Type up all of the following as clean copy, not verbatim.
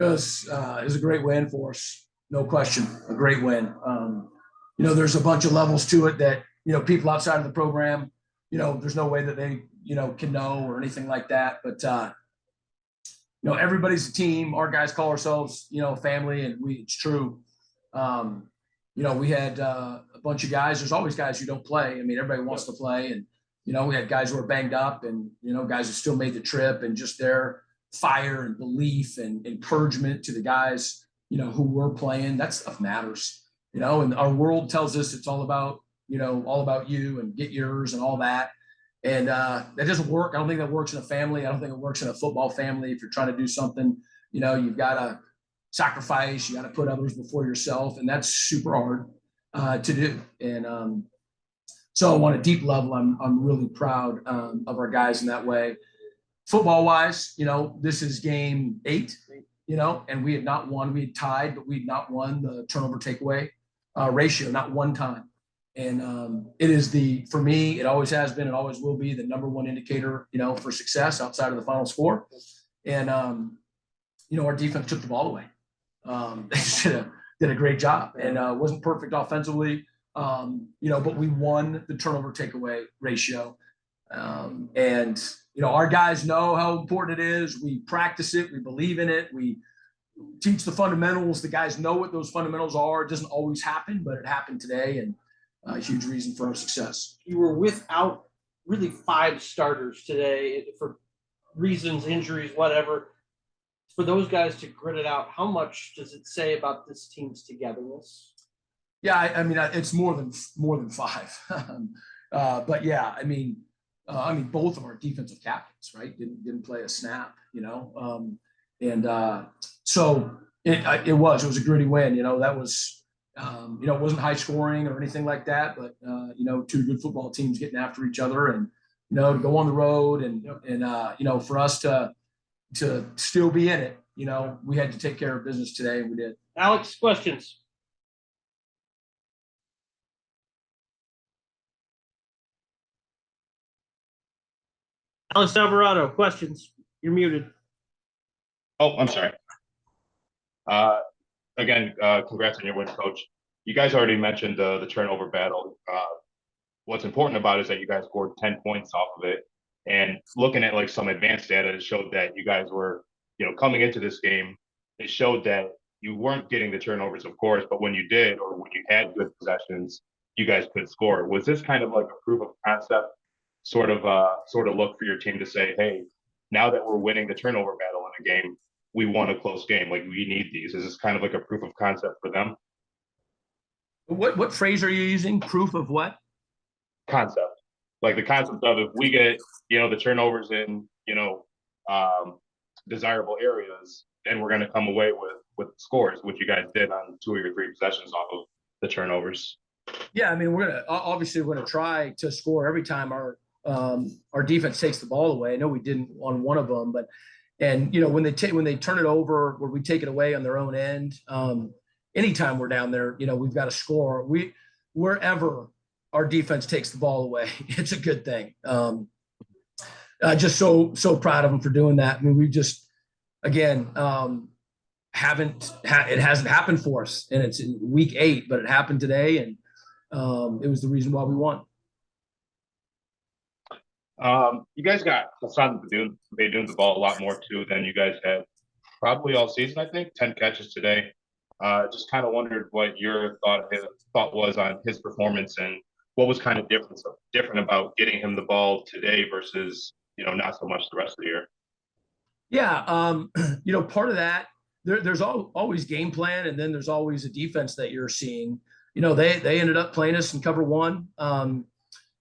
It was a great win for us, no question, a great win. There's a bunch of levels to it that people outside of the program, there's no way that they can know or anything like that. But everybody's a team. Our guys call ourselves family, and it's true. We had a bunch of guys. There's always guys who don't play. I mean, everybody wants to play, and we had guys who were banged up, and guys who still made the trip, and just their fire and belief and encouragement to the guys who were playing. That stuff matters, and our world tells us it's all about you and get yours and all that. And that doesn't work. I don't think that works in a family. I don't think it works in a football family. If you're trying to do something, you've got to sacrifice. You got to put others before yourself, and that's super hard to do. And so on a deep level, I'm really proud of our guys in that way. Football wise, this is game 8, and we had not won. We had tied, but we had not won the turnover takeaway ratio, not one time. And it is for me, it always has been, it always will be the number one indicator, for success outside of the final score. And, our defense took the ball away. They did a great job, and wasn't perfect offensively, but we won the turnover takeaway ratio. And our guys know how important it is. We practice it. We believe in it. We teach the fundamentals. The guys know what those fundamentals are. It doesn't always happen, but it happened today, and a huge reason for our success. You were without really 5 starters today for reasons, injuries, whatever. For those guys to grit it out, how much does it say about this team's togetherness? Yeah, I mean, it's more than 5. But yeah, I mean, both of our defensive captains, right, didn't play a snap, so it was a gritty win. That was, it wasn't high scoring or anything like that, but 2 good football teams getting after each other, and to go on the road, and for us to still be in it, we had to take care of business today, and we did. Alex, questions? Alex Alvarado, questions? You're muted. Oh, I'm sorry. Again, congrats on your win, Coach. You guys already mentioned the turnover battle. What's important about it is that you guys scored 10 points off of it. And looking at like some advanced data, it showed that you guys were, coming into this game, it showed that you weren't getting the turnovers, of course, but when you did, or when you had good possessions, you guys could score. Was this kind of like a proof of concept sort of look for your team to say, hey, now that we're winning the turnover battle in a game, we won a close game. Like, we need these. Is this kind of like a proof of concept for them? What phrase are you using? Proof of what? Concept. Like the concept of, if we get, the turnovers in, desirable areas, then we're going to come away with scores, which you guys did on 2 or 3 possessions off of the turnovers. Yeah, I mean, we're gonna try to score every time our defense takes the ball away. I know we didn't on one of them, but when they turn it over, where we take it away on their own end, anytime we're down there, we've got to score. Wherever our defense takes the ball away, it's a good thing. Just so proud of them for doing that. I mean, we just, again, it hasn't happened for us, and it's in week 8, but it happened today, and it was the reason why we won. You guys got Hassan Beydoun the ball a lot more too than you guys had probably all season. I think 10 catches today. Just kind of wondered what your thought was on his performance, and what was kind of different about getting him the ball today versus not so much the rest of the year. Yeah, part of that, there's always game plan, and then there's always a defense that you're seeing. They ended up playing us in cover 1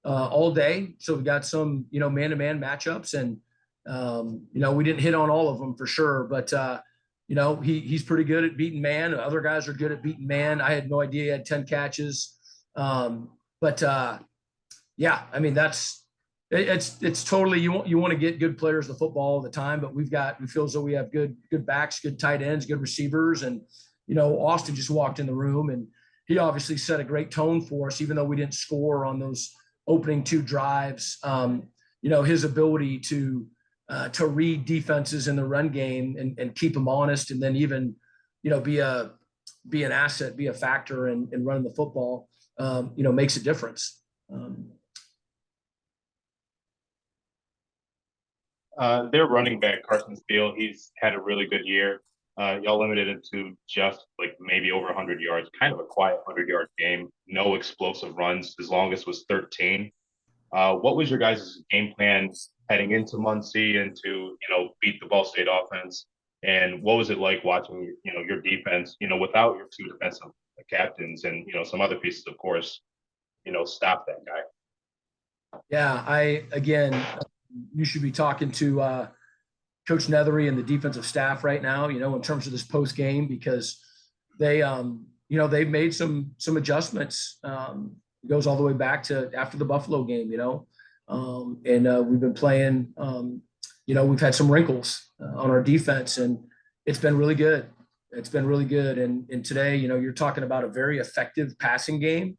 all day, so we got some man-to-man matchups, and we didn't hit on all of them for sure, but he's pretty good at beating man. Other guys are good at beating man. I had no idea he had 10 catches, but yeah, I mean, it's totally, you want to get good players to football all the time, but we feel as though we have good backs, good tight ends, good receivers, and Austin just walked in the room, and he obviously set a great tone for us, even though we didn't score on those opening 2 drives. His ability to to read defenses in the run game and keep them honest, and then even, be an asset, be a factor in running the football, makes a difference. Their running back, Carson Steele, he's had a really good year. Y'all limited it to just like maybe over 100 yards, kind of a quiet 100-yard game, no explosive runs. His longest was 13. What was your guys' game plan heading into Muncie and to, beat the Ball State offense? And what was it like watching, your defense, without your two defensive captains and, some other pieces, of course, stop that guy? Yeah, you should be talking to Coach Nethery and the defensive staff right now, in terms of this post game, because they've made some adjustments. It goes all the way back to after the Buffalo game, and we've been playing. We've had some wrinkles on our defense, and it's been really good. It's been really good. And today, you're talking about a very effective passing game,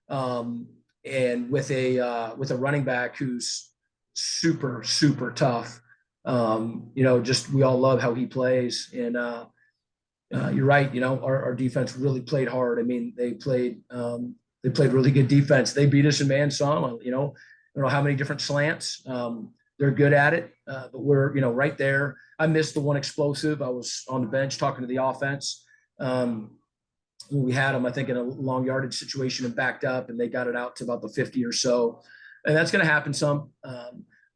and with a running back who's super, super tough. Just we all love how he plays, and you're right. Our defense really played hard. I mean, they played really good defense. They beat us in man some. I don't know how many different slants. They're good at it, but we're right there. I missed the one explosive. I was on the bench talking to the offense. We had them, I think, in a long yardage situation and backed up, and they got it out to about the 50 or so, and that's going to happen some.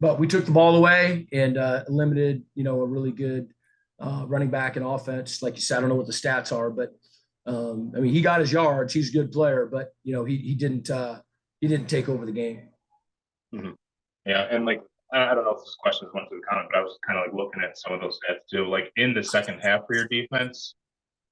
But we took the ball away and limited, a really good running back and offense. Like you said, I don't know what the stats are, but he got his yards. He's a good player, but he didn't take over the game. Mm-hmm. Yeah, and like I don't know if this question is one to the comment, but I was kind of like looking at some of those stats too. Like in the second half for your defense,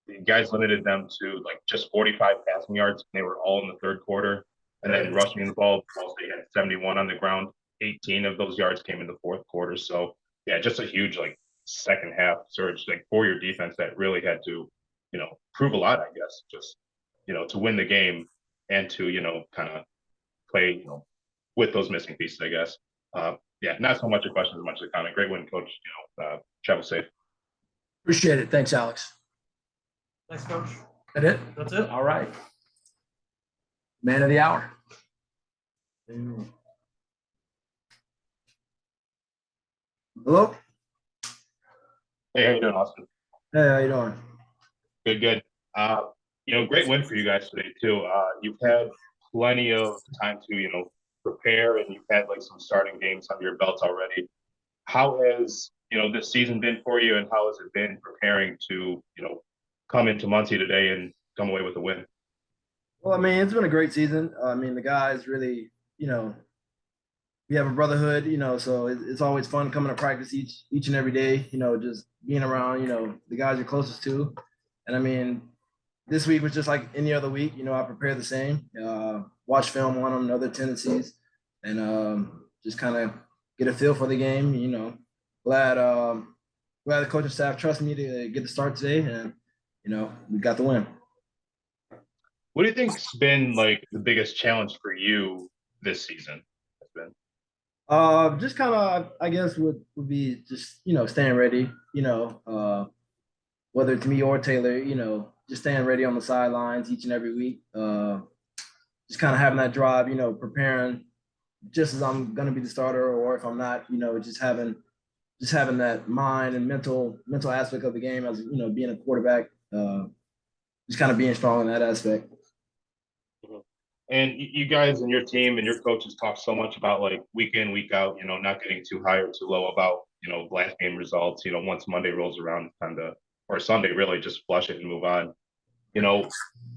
the guys limited them to like just 45 passing yards. And they were all in the third quarter, and then rushing the ball, they had 71 on the ground. 18 of those yards came in the fourth quarter. So yeah, just a huge like second half surge like for your defense that really had to, prove a lot, I guess, just, to win the game and to, kind of play, with those missing pieces, I guess. Yeah, not so much a question as much as a comment. Great win, coach. Travel safe. Appreciate it. Thanks, Alex. Thanks, coach. That it? That's it. All right. Man of the hour. Hello. Hey, how you doing, Austin? Hey, how you doing? Good. Great win for you guys today too. You've had plenty of time to, prepare, and you've had like some starting games under your belts already. How has, this season been for you, and how has it been preparing to, come into Muncie today and come away with a win? Well, it's been a great season. The guys really, we have a brotherhood, so it's always fun coming to practice each and every day, just being around, the guys you're closest to. And this week was just like any other week, I prepare the same, watch film on them, know their tendencies, and just kind of get a feel for the game. Glad the coaching staff trusted me to get the start today, and we got the win. What do you think's been like the biggest challenge for you this season? Has been just kind of, I guess, would be just staying ready. Whether it's me or Taylor, just staying ready on the sidelines each and every week. Just kind of having that drive, preparing just as I'm gonna be the starter, or if I'm not, just having that mind and mental aspect of the game as being a quarterback. Just kind of being strong in that aspect. And you guys and your team and your coaches talk so much about like week in, week out, not getting too high or too low about, last game results. Once Monday rolls around, it's time to, or Sunday really, just flush it and move on.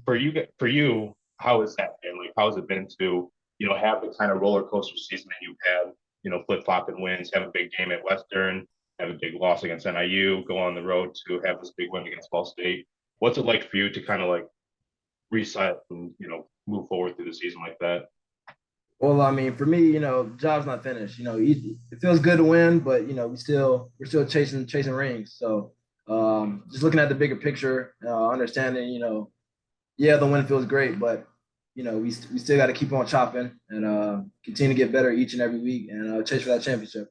For you, how is that been? Like, how has it been to, have the kind of roller coaster season that you've had, flip-flopping wins, have a big game at Western, have a big loss against NIU, go on the road to have this big win against Ball State. What's it like for you to kind of like reset and, move forward through the season like that? Well, for me, job's not finished. It feels good to win, but we're still chasing rings. So just looking at the bigger picture, understanding, yeah, the win feels great, but we still got to keep on chopping and continue to get better each and every week and chase for that championship.